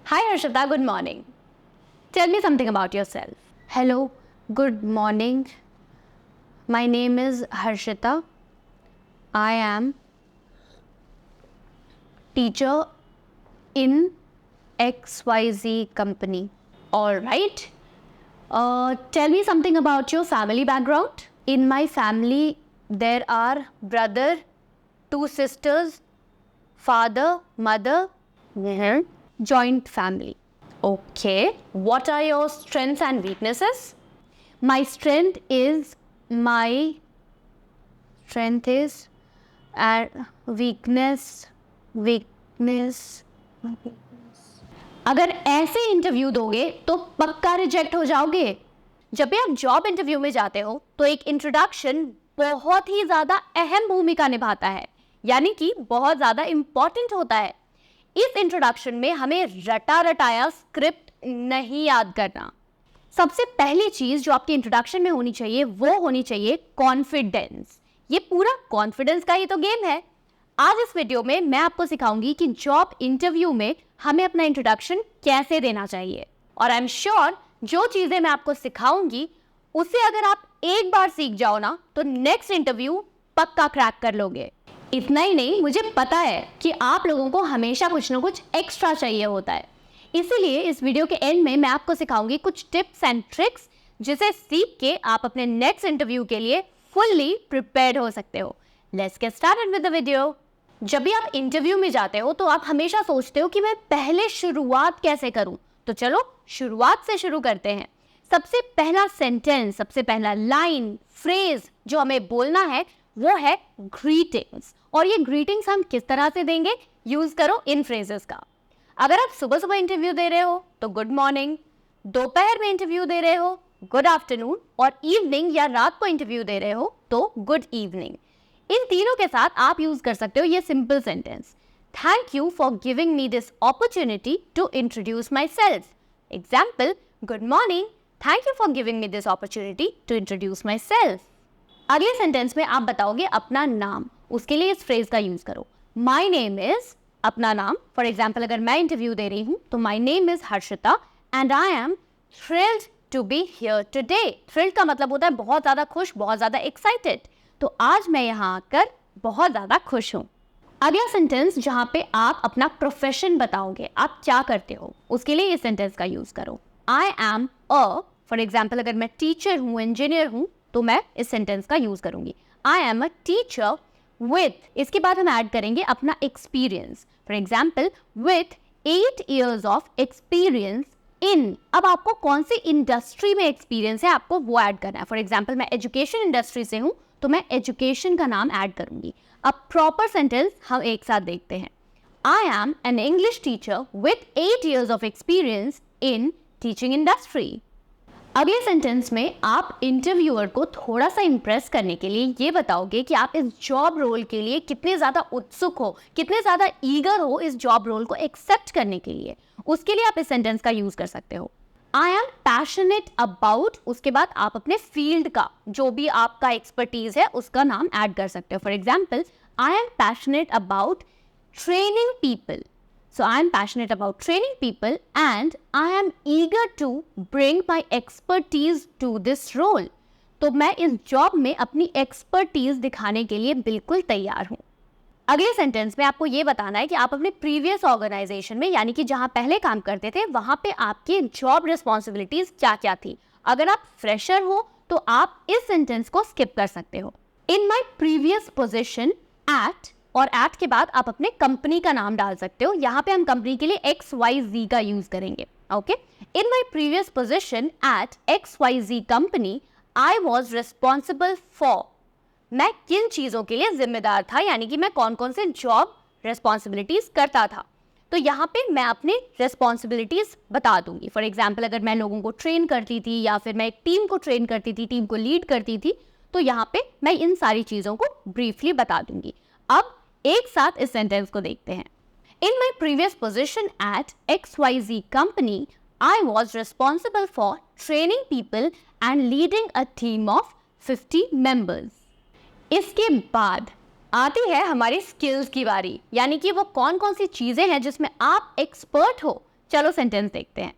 Hi Harshita, good morning. Tell me something about yourself. Hello, good morning. My name is Harshita. I am teacher in XYZ company. All right. Tell me something about your family background. In my family, there are brother, 2 sisters, father, mother, joint family. Okay. What are your strengths and weaknesses? My strength is and weakness. अगर ऐसे interview दोगे तो पक्का reject हो जाओगे. जब भी आप जॉब इंटरव्यू में जाते हो तो एक इंट्रोडक्शन बहुत ही ज्यादा अहम भूमिका निभाता है, यानी कि बहुत ज्यादा इंपॉर्टेंट होता है. इस इंट्रोडक्शन में हमें रटा रटाया स्क्रिप्ट नहीं याद करना. सबसे पहली चीज जो आपकी इंट्रोडक्शन में होनी चाहिए वो होनी चाहिए कॉन्फिडेंस. ये पूरा कॉन्फिडेंस का ही तो गेम है. आज इस वीडियो में मैं आपको सिखाऊंगी कि जॉब इंटरव्यू में हमें अपना इंट्रोडक्शन कैसे देना चाहिए. और आई एम श्योर जो चीजें मैं आपको सिखाऊंगी उसे अगर आप एक बार सीख जाओ ना तो नेक्स्ट इंटरव्यू पक्का क्रैक कर लोगे. इतना ही नहीं, मुझे पता है कि आप लोगों को हमेशा कुछ ना कुछ एक्स्ट्रा चाहिए होता है. इसीलिए इस वीडियो के एंड में मैं आपको सिखाऊंगी कुछ टिप्स एंड ट्रिक्स जिसे सीख के आप अपने नेक्स्ट इंटरव्यू के लिए फुल्ली प्रिपेयर्ड हो सकते हो. Let's get started with the video. जब भी आप इंटरव्यू में जाते हो तो आप हमेशा सोचते हो कि मैं पहले शुरुआत कैसे करूं. तो चलो शुरुआत से शुरू करते हैं. सबसे पहला सेंटेंस, सबसे पहला लाइन, फ्रेज जो हमें बोलना है वो है ग्रीटिंग्स. और ये ग्रीटिंग्स हम किस तरह से देंगे? यूज करो इन फ्रेजेस का. अगर आप सुबह सुबह इंटरव्यू दे रहे हो तो गुड मॉर्निंग, दोपहर में इंटरव्यू दे रहे हो गुड आफ्टरनून, और इवनिंग या रात को इंटरव्यू दे रहे हो तो गुड इवनिंग. इन तीनों के साथ आप यूज कर सकते हो ये simple sentence, thank you for giving me this opportunity to introduce myself. Example, good morning, thank you for giving me this opportunity to introduce myself. अगले सेंटेंस में आप बताओगे अपना नाम. उसके लिए इस फ्रेज का यूज करो, माई नेम इज, अपना नाम. फॉर एग्जाम्पल, अगर मैं इंटरव्यू दे रही हूं तो my name is Harshita and I am thrilled to be here today. Thrilled का मतलब होता है बहुत ज्यादा खुश, बहुत ज्यादा एक्साइटेड. तो आज मैं यहाँ आकर बहुत ज्यादा खुश हूँ. अगला सेंटेंस जहाँ पे आप अपना प्रोफेशन बताओगे, आप क्या करते हो, उसके लिए इस सेंटेंस का यूज करो, I am a. For example, अगर मैं टीचर हूँ, इंजीनियर हूँ, तो मैं इस सेंटेंस का यूज करूंगी, I am a teacher with. इसके बाद हम ऐड करेंगे अपना experience. For example, with 8 years of experience in. अब आपको कौन सी इंडस्ट्री में एक्सपीरियंस है आपको वो ऐड करना है. फॉर एग्जाम्पल, मैं एजुकेशन इंडस्ट्री से हूँ तो मैं एजुकेशन का नाम ऐड करूंगी. अब प्रॉपर सेंटेंस हम एक साथ देखते हैं, I am an English teacher with 8 years of experience in teaching industry. अगले सेंटेंस में आप इंटरव्यूअर को थोड़ा सा इंप्रेस करने के लिए ये बताओगे कि आप इस जॉब रोल के लिए कितने ज़्यादा उत्सुक हो, कितने ज़्यादा ईगर हो इस जॉब रोल को एक्सेप्ट करने के लिए. उसके लिए आप इस सेंटेंस का यूज़ कर सकते हो, आई एम पैशनेट अबाउट. उसके बाद आप अपने फील्ड का जो भी आपका एक्सपर्टीज है उसका नाम ऐड कर सकते हो. For example, I am passionate about training people. So I am passionate about training people and I am eager to bring my expertise to this role. तो मैं इस जॉब में अपनी एक्सपर्टीज दिखाने के लिए बिल्कुल तैयार हूँ. अगले सेंटेंस में आपको ये बताना है कि आप अपने प्रीवियस ऑर्गेनाइजेशन में, यानी कि जहाँ पहले काम करते थे, वहाँ पे आपकी जॉब रिस्पॉन्सिबिलिटीज क्या क्या थी. अगर आप फ्रेशर हो तो आप इस सेंटेंस को स्किप कर सकते हो. इन माई प्रीवियस पोजिशन एट, और एट के बाद आप अपने कंपनी का नाम डाल सकते हो. यहाँ पे हम कंपनी के लिए XYZ का यूज करेंगे. Okay, in my previous position at XYZ company I was responsible for. मैं किन चीजों के लिए जिम्मेदार था, यानी कि मैं कौन कौन से जॉब रिस्पॉन्सिबिलिटीज करता था. तो यहाँ पे मैं अपनी रिस्पॉन्सिबिलिटीज बता दूंगी. फॉर एग्जाम्पल, अगर मैं लोगों को ट्रेन करती थी या फिर मैं एक टीम को ट्रेन करती थी, टीम को लीड करती थी, तो यहाँ पे मैं इन सारी चीजों को ब्रीफली बता दूंगी. अब एक साथ इस सेंटेंस को देखते हैं, in my previous position at XYZ company I was responsible for training people and leading a team of 50 members. इसके बाद आती है हमारी स्किल्स की बारी, यानी कि वो कौन कौन सी चीजें हैं जिसमें आप एक्सपर्ट हो, चलो सेंटेंस देखते हैं।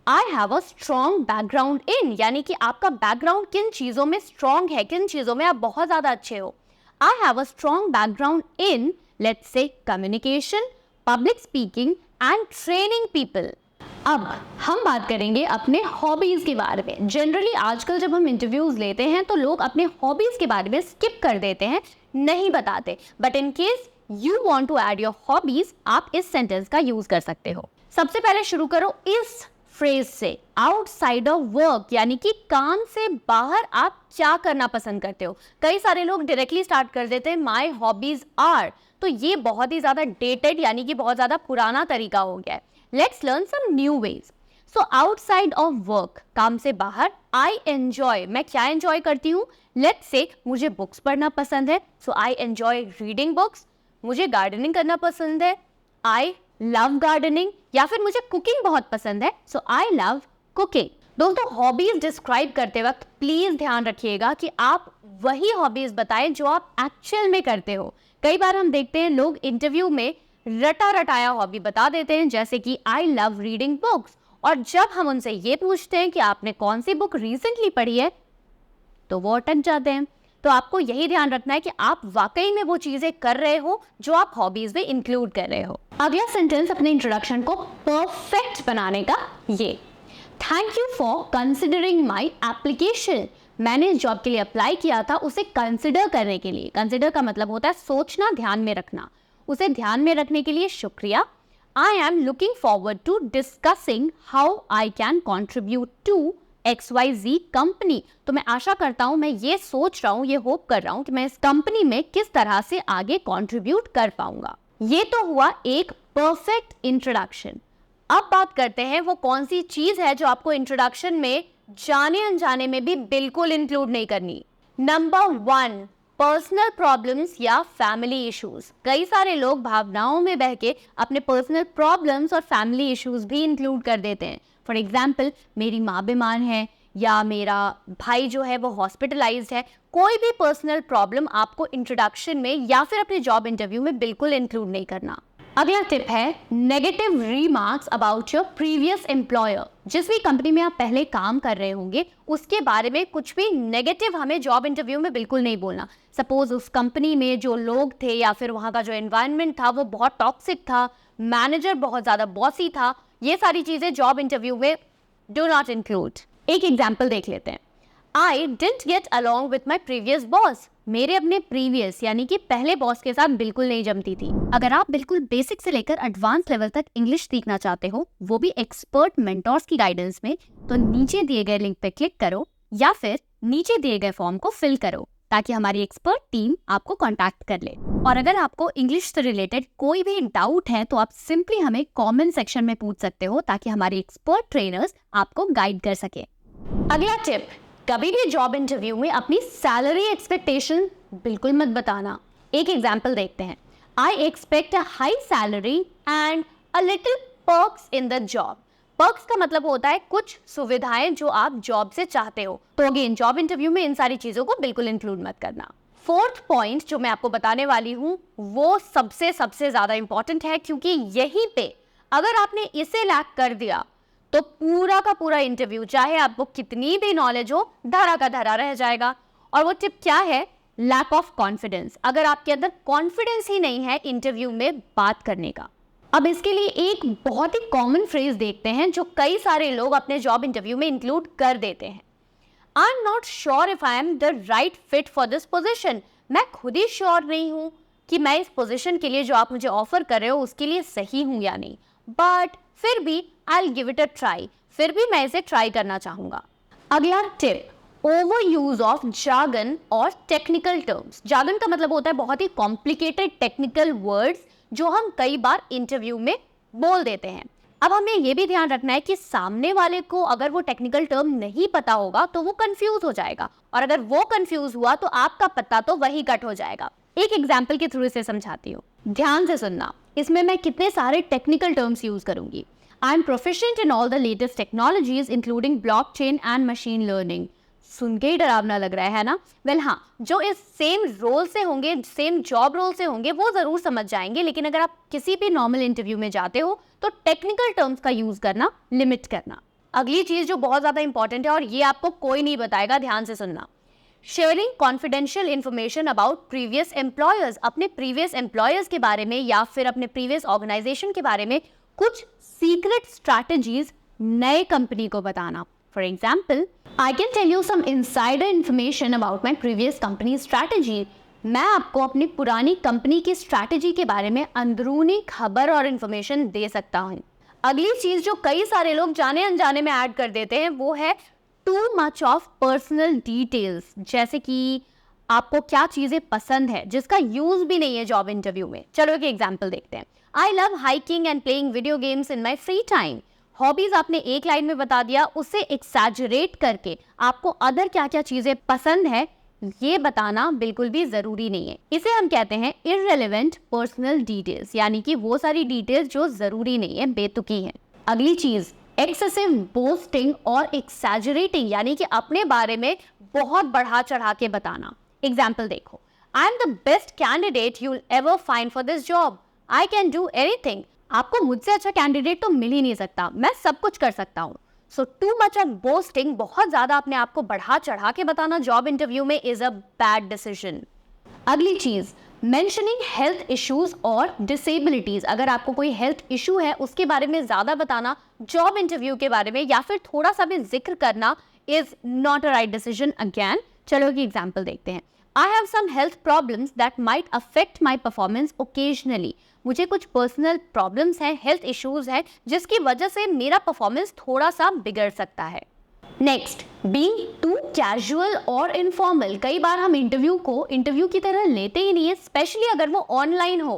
I have a strong background इन, यानी कि आपका बैकग्राउंड किन चीज़ों में स्ट्रॉन्ग है, किन चीज़ों में आप बहुत ज़्यादा अच्छे हो। I have a strong background in, let's say communication, public speaking and training people. अब हम बात करेंगे अपने हॉबीज़ के बारे में। जनरली आजकल जब हम इंटरव्यूज़ लेते हैं तो लोग अपने हॉबीज़ के बारे में स्किप कर देते हैं, नहीं बताते। But in case you want to add your hobbies, आप इस सेंटेंस का यूज़ कर सकते हो। सबसे पहले शुरू करो इस फ्रेज से, आउटसाइड ऑफ वर्क, यानी कि काम से बाहर आप क्या करना पसंद करते हो। कई सारे लोग डायरेक्टली स्टार्ट कर देते हैं माई हॉबीज़ आर, तो ये बहुत ही ज़्यादा डेटेड यानी कि बहुत ज़्यादा पुराना तरीका हो गया है। Let's learn some new ways. So outside of work, काम से बाहर, आई एंजॉय, मैं क्या एंजॉय करती हूँ। लेट्स से मुझे बुक्स पढ़ना पसंद है, सो आई एंजॉय रीडिंग बुक्स। मुझे गार्डनिंग करना पसंद है, आई लव गार्डनिंग। या फिर मुझे कुकिंग बहुत पसंद है, सो आई लव कुकिंग। दोस्तों, हॉबीज डिस्क्राइब करते वक्त प्लीज ध्यान रखिएगा कि आप वही हॉबीज बताएं जो आप एक्चुअल में करते हो। कई बार हम देखते हैं लोग इंटरव्यू में रटा रटाया हॉबी बता देते हैं, जैसे कि आई लव रीडिंग बुक्स, और जब हम उनसे ये पूछते हैं कि आपने कौन सी बुक रिसेंटली पढ़ी है तो वो अटक जाते हैं। तो आपको यही ध्यान रखना है कि आप वाकई में वो चीजें कर रहे हो जो आप हॉबीज में इंक्लूड कर रहे हो। अगला सेंटेंस अपने इंट्रोडक्शन को परफेक्ट बनाने का ये, thank you for considering my application. मैंने इस जॉब के लिए अप्लाई किया था उसे कंसिडर करने के लिए। कंसिडर का मतलब होता है सोचना, ध्यान में रखना। उसे ध्यान में रखने के लिए शुक्रिया। I am looking forward to discussing how I can contribute to XYZ company. तो मैं आशा करता हूं, मैं ये सोच रहा हूं, ये होप कर रहा हूं कि मैं इस कंपनी में किस तरह से आगे कंट्रीब्यूट कर पाऊंगा। ये तो हुआ एक परफेक्ट इंट्रोडक्शन। अब बात करते हैं वो कौन सी चीज है जो आपको इंट्रोडक्शन में जाने अनजाने में भी बिल्कुल इंक्लूड नहीं करनी। नंबर 1, पर्सनल प्रॉब्लम्स या फैमिली इश्यूज। कई सारे लोग भावनाओं में बह के अपने पर्सनल प्रॉब्लम्स और फैमिली इश्यूज भी इंक्लूड कर देते हैं। फॉर एग्जाम्पल, मेरी माँ बीमार है या मेरा भाई जो है वो हॉस्पिटलाइज्ड है। कोई भी पर्सनल प्रॉब्लम आपको इंट्रोडक्शन में या फिर अपने जॉब इंटरव्यू में बिल्कुल इंक्लूड नहीं करना। अगला टिप है negative remarks about your previous employer. जिस भी कंपनी में आप पहले काम कर रहे होंगे उसके बारे में कुछ भी नेगेटिव हमें जॉब इंटरव्यू में बिल्कुल नहीं बोलना। सपोज उस कंपनी में जो लोग थे या फिर वहाँ का जो एनवायरनमेंट था वो बहुत टॉक्सिक था, मैनेजर बहुत ज़्यादा बॉसी था, ये सारी चीज़ें जॉब इंटरव्यू में डू नॉट इंक्लूड। एक एग्जाम्पल देख लेते हैं। I didn't get along with my previous boss. मेरे अपने प्रीवियस यानी कि पहले बॉस के साथ बिल्कुल नहीं जमती थी। अगर आप बिल्कुल बेसिक से लेकर एडवांस लेवल तक इंग्लिश सीखना चाहते हो, वो भी एक्सपर्ट मेंटोर्स की गाइडेंस में, तो नीचे दिए गए लिंक पे क्लिक करो या फिर नीचे दिए गए फॉर्म को फिल करो ताकि हमारी एक्सपर्ट टीम आपको कांटेक्ट कर ले। और अगर आपको इंग्लिश से रिलेटेड कोई भी डाउट है तो आप सिंपली हमें कमेंट सेक्शन में पूछ सकते हो ताकि हमारे एक्सपर्ट ट्रेनर्स आपको गाइड कर सके। अगला टिप, कभी भी जॉब इंटरव्यू में अपनी सैलरी एक्सपेक्टेशन बिल्कुल मत बताना। एक एग्जांपल देखते हैं। I expect a high salary and a little perks in the job. Perks का मतलब होता है कुछ सुविधाएं जो आप जॉब से चाहते हो। तो अगेन जॉब इंटरव्यू में इन सारी चीजों को बिल्कुल इंक्लूड मत करना। फोर्थ पॉइंट जो मैं आपको बताने वाली हूँ वो सबसे ज्यादा इंपॉर्टेंट है, क्योंकि यहीं पे अगर आपने इसे लैक कर दिया तो पूरा का पूरा इंटरव्यू, चाहे आपको कितनी भी नॉलेज हो, धरा का धरा रह जाएगा। और वो टिप क्या है? Lack of confidence. अगर आपके अंदर कॉन्फिडेंस ही नहीं है इंटरव्यू में बात करने का। अब इसके लिए एक बहुत ही कॉमन फ्रेज देखते हैं जो कई सारे लोग अपने जॉब इंटरव्यू में इंक्लूड कर देते हैं। I am not sure if I am the right fit for this position. मैं खुद ही श्योर नहीं हूँ कि मैं इस पोजिशन के लिए जो आप मुझे ऑफर कर रहे हो उसके लिए सही हूँ या नहीं, बट फिर भी I will give it a try. फिर भी मैं इसे ट्राई करना चाहूंगा। अगला tip, over use of jargon और टेक्निकल टर्म्स। जार्गन का मतलब होता है बहुत ही कॉम्प्लिकेटेड टेक्निकल वर्ड्स जो हम कई बार इंटरव्यू में बोल देते हैं। अब हमें यह भी ध्यान रखना है कि सामने वाले को अगर वो टेक्निकल टर्म नहीं पता होगा तो वो कंफ्यूज हो जाएगा, और अगर वो कंफ्यूज हुआ तो आपका पत्ता तो वही कट हो जाएगा। एक एग्जाम्पल के थ्रू इसे समझाती हूँ, ध्यान से सुनना। इसमें मैं कितने सारे टेक्निकल टर्म्स यूज करूंगी। I am proficient in all the latest technologies including blockchain and machine learning. सुन के ही डरावना लग रहा है ना? वेल हाँ, जो इस सेम रोल से होंगे, सेम जॉब रोल से होंगे, वो ज़रूर समझ जाएंगे, लेकिन अगर आप किसी भी नॉर्मल इंटरव्यू में जाते हो तो टेक्निकल टर्म्स का यूज़ करना लिमिट करना। अगली चीज़ जो बहुत ज़्यादा इंपॉर्टेंट है और ये आपको कोई नहीं बताएगा, ध्यान से सुनना, sharing confidential information about previous employers. अपने प्रीवियस एम्प्लॉयर्स के बारे में या फिर अपने प्रीवियस ऑर्गेनाइजेशन के बारे में कुछ सीक्रेट स्ट्रैटेजीज नए कंपनी को बताना। For example, I can tell you some insider information about my previous company strategy. मैं आपको अपनी पुरानी कंपनी की स्ट्रैटेजी के बारे में अंदरूनी खबर और इन्फॉर्मेशन दे सकता हूँ। अगली चीज़ जो कई सारे लोग जाने अनजाने में ऐड कर देते हैं वो है too much of personal details, जैसे कि आपको क्या चीज़ें पसंद है जिसका यूज़ भी नहीं है जॉब इंटरव्यू में। चलो एक एग्जाम्पल देखते हैं। I love hiking and playing video games in my free time. Hobbies आपने एक लाइन में बता दिया, उससे एक्सैजरेट करके आपको अदर क्या क्या चीजें पसंद है ये बताना बिल्कुल भी जरूरी नहीं है। इसे हम कहते हैं इररिलेवेंट पर्सनल डिटेल्स, यानी कि वो सारी डिटेल्स जो जरूरी नहीं है, बेतुकी है। अगली चीज, एक्सेसिव बोस्टिंग और एक्सैजरेटिंग, यानी कि अपने बारे में बहुत बढ़ा चढ़ा के बताना। एग्जाम्पल देखो, I am the best candidate you will ever find for this job, I can do anything. आपको मुझसे अच्छा कैंडिडेट तो मिल ही नहीं सकता, मैं सब कुछ कर सकता हूँ। सो टू मच ऑफ बोस्टिंग, बहुत ज्यादा अपने आप को बढ़ा चढ़ा के बताना जॉब इंटरव्यू में इज अ बैड डिसीजन। अगली चीज, मेंशनिंग हेल्थ इश्यूज और डिसेबिलिटीज। अगर आपको कोई हेल्थ इशू है उसके बारे में ज्यादा बताना जॉब इंटरव्यू के बारे में, या फिर थोड़ा सा भी जिक्र करना is not a right decision again. चलो एक एग्जाम्पल देखते हैं। I have some health problems that might affect my performance occasionally. मुझे कुछ पर्सनल प्रॉब्लम्स हैं, हेल्थ इश्यूज हैं, जिसकी वजह से मेरा परफॉर्मेंस थोड़ा सा बिगड़ सकता है। नेक्स्ट, बीइंग टू कैजुअल और इनफॉर्मल। कई बार हम इंटरव्यू को इंटरव्यू की तरह लेते ही नहीं है, स्पेशली अगर वो ऑनलाइन हो।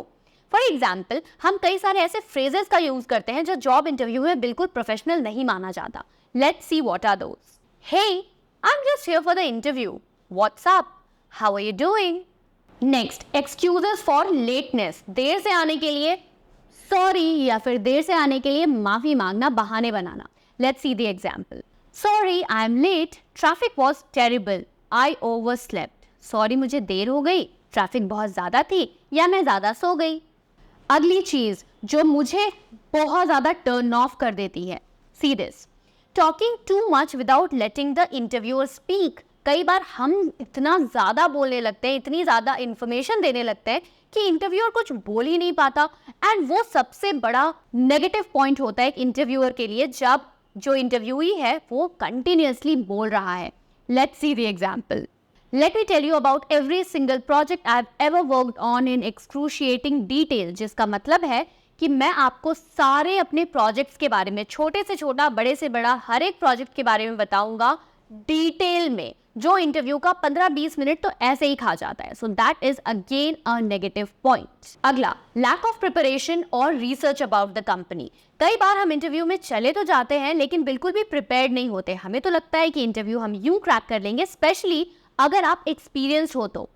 फॉर एग्जाम्पल, हम कई सारे ऐसे फ्रेजेस का यूज करते हैं जो जॉब इंटरव्यू में बिल्कुल प्रोफेशनल नहीं माना जाता। Let's see what are those. Hey, I am just here for the interview, what's up, How are you doing? Next, excuses for lateness. देर से आने के लिए sorry या फिर देर से आने के लिए माफी मांगना, बहाने बनाना। Let's see the example. Sorry, I'm late. Traffic was terrible. I overslept. Sorry, मुझे देर हो गई, ट्रैफिक बहुत ज़्यादा थी या मैं ज़्यादा सो गई। अगली चीज़ जो मुझे बहुत ज़्यादा टर्न ऑफ कर देती है, see this. Talking too much without letting the interviewer speak. कई बार हम इतना ज़्यादा बोलने लगते हैं, इतनी ज़्यादा इन्फॉर्मेशन देने लगते हैं कि इंटरव्यूअर कुछ बोल ही नहीं पाता। एंड वो सबसे बड़ा नेगेटिव पॉइंट होता है एक इंटरव्यूअर के लिए, जब जो इंटरव्यूई है वो कंटिन्यूअसली बोल रहा है। Let's see the example. Let me tell you about every single project I have ever worked on in excruciating detail, जिसका मतलब है कि मैं आपको सारे अपने प्रोजेक्ट्स के बारे में, छोटे से छोटा बड़े से बड़ा हर एक प्रोजेक्ट के बारे में बताऊंगा डिटेल में, जो इंटरव्यू का 15-20 मिनट तो ऐसे ही खा जाता है। So that is again a negative point. अगला, लैक ऑफ प्रिपरेशन और रिसर्च अबाउट द कंपनी। कई बार हम इंटरव्यू में चले तो जाते हैं लेकिन बिल्कुल भी प्रिपेयर्ड नहीं होते। हमें तो लगता है कि इंटरव्यू हम यूं क्रैक कर लेंगे, स्पेशली अगर आप एक्सपीरियंस हो तो।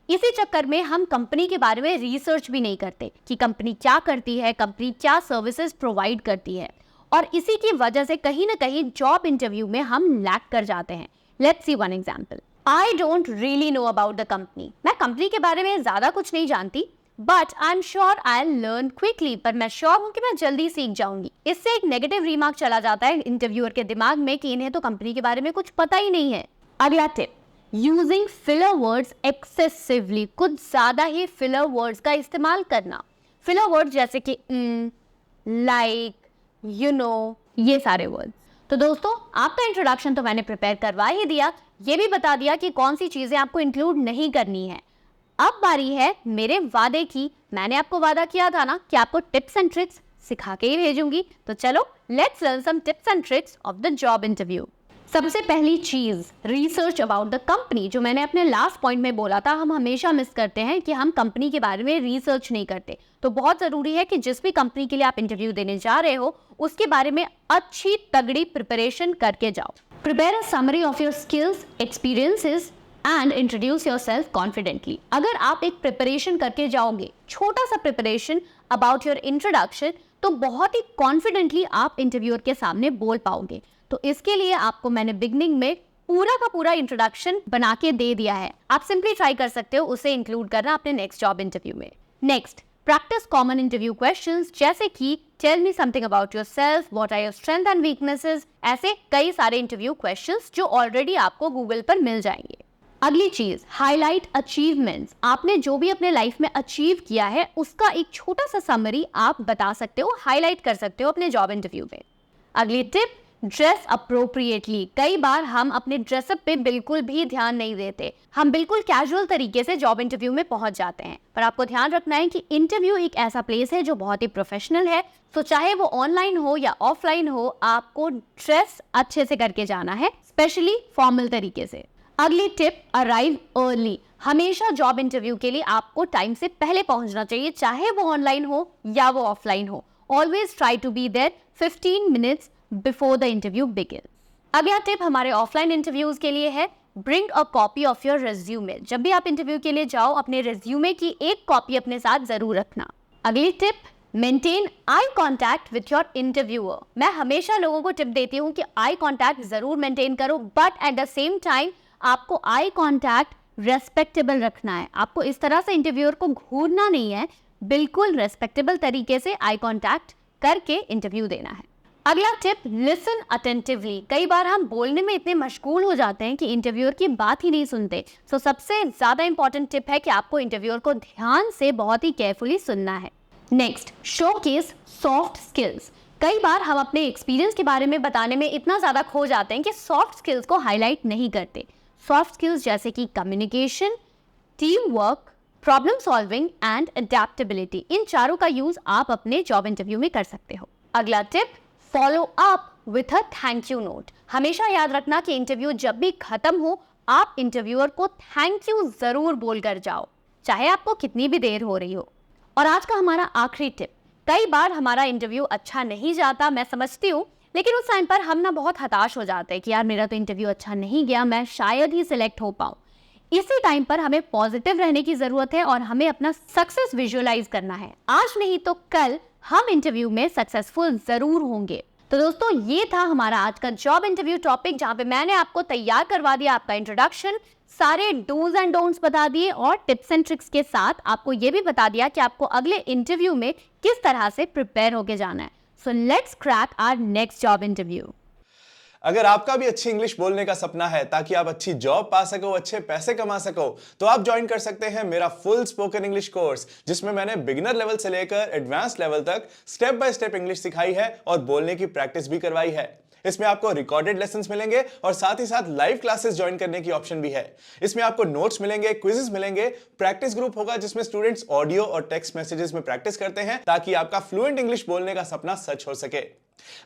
इसी चक्कर में हम कंपनी के बारे में रिसर्च भी नहीं करते कि कंपनी क्या करती है, कंपनी क्या सर्विसेज प्रोवाइड करती है, और इसी की वजह से कहीं ना कहीं जॉब इंटरव्यू में हम लैक कर जाते हैं। Let's see one example. I don't really know about the company. मैं कंपनी के बारे में ज़्यादा कुछ नहीं जानती, but I'm sure I'll learn quickly. पर मैं श्योर हूँ कि मैं जल्दी सीख जाऊंगी। इससे एक नेगेटिव रिमार्क चला जाता है इंटरव्यूअर के दिमाग में कि इन्हें तो कंपनी के बारे में कुछ पता ही नहीं है। अगला tip, using filler words excessively. कुछ ज़्यादा ही फिलर वर्ड्स का इस्तेमाल करना। फिलर वर्ड्स जैसे कि लाइक, यू नो, ये सारे वर्ड्स। तो दोस्तों, आपका इंट्रोडक्शन तो मैंने प्रिपेयर करवा ही दिया, ये भी बता दिया कि कौन सी चीज़ें आपको इंक्लूड नहीं करनी है। अब बारी है मेरे वादे की। मैंने आपको वादा किया था ना कि आपको टिप्स एंड ट्रिक्स सिखा के ही भेजूंगी। तो चलो, let's learn some tips and tricks of the job interview. सबसे पहली चीज़, रिसर्च अबाउट द कंपनी। जो मैंने अपने लास्ट पॉइंट में बोला था, हम हमेशा मिस करते हैं कि हम कंपनी के बारे में रिसर्च नहीं करते। तो बहुत ज़रूरी है कि जिस भी कंपनी के लिए आप इंटरव्यू देने जा रहे हो उसके बारे में अच्छी तगड़ी प्रिपरेशन करके जाओ। Prepare a summary of your skills, experiences and introduce yourself confidently. अगर आप एक प्रिपरेशन करके जाओगे, छोटा सा प्रिपरेशन अबाउट योर इंट्रोडक्शन, तो बहुत ही कॉन्फिडेंटली आप इंटरव्यूअर के सामने बोल पाओगे। तो इसके लिए आपको मैंने बिगनिंग में पूरा का पूरा इंट्रोडक्शन बना के दे दिया है। आप सिंपली ट्राई कर सकते हो उसे इंक्लूड करना अपने नेक्स्ट जॉब इंटरव्यू में। Next, practice common interview questions जैसे कि tell me something about yourself, what are your strength and weaknesses. ऐसे कई सारे इंटरव्यू क्वेश्चंस जो ऑलरेडी आपको गूगल पर मिल जाएंगे। अगली चीज, हाईलाइट अचीवमेंट्स। आपने जो भी अपने लाइफ में अचीव किया है उसका एक छोटा सा समरी आप बता सकते हो, हाईलाइट कर सकते हो अपने जॉब इंटरव्यू में। अगली टिप, ड्रेस अप्रोप्रिएटली। कई बार हम अपने ड्रेसअप पे बिल्कुल भी ध्यान नहीं देते, हम बिल्कुल कैजुअल तरीके से जॉब इंटरव्यू में पहुंच जाते हैं। पर आपको ध्यान रखना है कि इंटरव्यू एक ऐसा प्लेस है जो बहुत ही प्रोफेशनल है, तो चाहे वो ऑनलाइन हो या ऑफलाइन हो, आपको ड्रेस अच्छे से करके जाना है, स्पेशली फॉर्मल तरीके से। अगली टिप, अराइव अर्ली। हमेशा जॉब इंटरव्यू के लिए आपको टाइम से पहले पहुंचना चाहिए, चाहे वो ऑनलाइन हो या वो ऑफलाइन हो। Always try to be there 15 minutes before the interview begins. अगला टिप हमारे ऑफलाइन इंटरव्यूज के लिए है, bring a copy of your resume. जब भी आप इंटरव्यू के लिए जाओ, अपने रेज्यूमे की एक कॉपी अपने साथ जरूर रखना। अगली tip, maintain eye contact with your interviewer. मैं हमेशा लोगों को टिप देती हूँ कि आई कॉन्टैक्ट जरूर मेंटेन करो, but at the same time आपको आई कॉन्टैक्ट रेस्पेक्टेबल रखना है। आपको इस तरह से इंटरव्यूअर को घूरना नहीं है, बिल्कुल रेस्पेक्टेबल तरीके से आई कॉन्टैक्ट करके इंटरव्यू देना है। अगला टिप, लिसन अटेंटिवली। कई बार हम बोलने में इतने मशगूल हो जाते हैं कि इंटरव्यूअर की बात ही नहीं सुनते। सो सबसे ज्यादा इंपॉर्टेंट टिप है कि आपको इंटरव्यूअर को ध्यान से बहुत ही केयरफुली सुनना है। Next, showcase soft skills. कई बार हम अपने एक्सपीरियंस के बारे में बताने में इतना ज्यादा खो जाते हैं कि सॉफ्ट स्किल्स को हाईलाइट नहीं करते। सॉफ्ट स्किल्स जैसे कि communication, team work, problem solving and adaptability, इन चारों का यूज आप अपने जॉब इंटरव्यू में कर सकते हो। अगला tip, follow up with a thank you note. हमेशा याद रखना कि इंटरव्यू जब भी खत्म हो, आप इंटरव्यूअर को थैंक यू जरूर बोलकर जाओ, चाहे आपको कितनी भी देर हो रही हो। और आज का हमारा आखिरी टिप, कई बार हमारा इंटरव्यू अच्छा नहीं जाता, मैं समझती हूँ, लेकिन उस टाइम पर हम ना बहुत हताश हो जाते हैं कि यार मेरा तो इंटरव्यू अच्छा नहीं गया, मैं शायद ही सिलेक्ट हो पाऊँ। इसी टाइम पर हमें पॉजिटिव रहने की जरूरत है और हमें अपना सक्सेस विजुअलाइज करना है। आज नहीं तो कल हम इंटरव्यू में सक्सेसफुल जरूर होंगे। तो दोस्तों, ये था हमारा आज का जॉब इंटरव्यू टॉपिक, जहां पे मैंने आपको तैयार करवा दिया आपका इंट्रोडक्शन, सारे डूज एंड डोंट्स बता दिए और टिप्स एंड ट्रिक्स के साथ आपको ये भी बता दिया कि आपको अगले इंटरव्यू में किस तरह से प्रिपेयर होके जाना है। So let's crack our next job interview. अगर आपका भी अच्छी इंग्लिश बोलने का सपना है ताकि आप अच्छी जॉब पा सको, अच्छे पैसे कमा सको, तो आप ज्वाइन कर सकते हैं मेरा फुल स्पोकन इंग्लिश कोर्स, जिसमें मैंने बिगिनर लेवल से लेकर एडवांस लेवल तक स्टेप बाय स्टेप इंग्लिश सिखाई है और बोलने की प्रैक्टिस भी करवाई है। इसमें आपको रिकॉर्डेड लेसन्स मिलेंगे और साथ ही साथ लाइव क्लासेस ज्वाइन करने की ऑप्शन भी है। इसमें आपको नोट्स मिलेंगे, क्विजेस मिलेंगे, प्रैक्टिस ग्रुप होगा जिसमें स्टूडेंट्स ऑडियो और टेक्स्ट मैसेजेस में प्रैक्टिस करते हैं ताकि आपका फ्लुएंट इंग्लिश बोलने का सपना सच हो सके।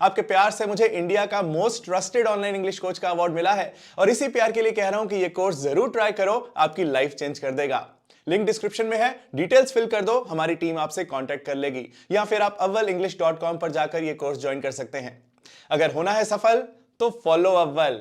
आपके प्यार से मुझे इंडिया का most trusted online English coach का अवार्ड मिला है और इसी प्यार के लिए कह रहा हूं कि ये कोर्स जरूर ट्राई करो, आपकी लाइफ चेंज कर देगा। लिंक डिस्क्रिप्शन में है, डिटेल्स फिल कर दो, हमारी टीम आपसे कांटेक्ट कर लेगी, या फिर आप avvalenglish.com पर जाकर ये कोर्स ज्वाइन कर सकते हैं। अगर होना है सफल तो फॉलो अव्वल।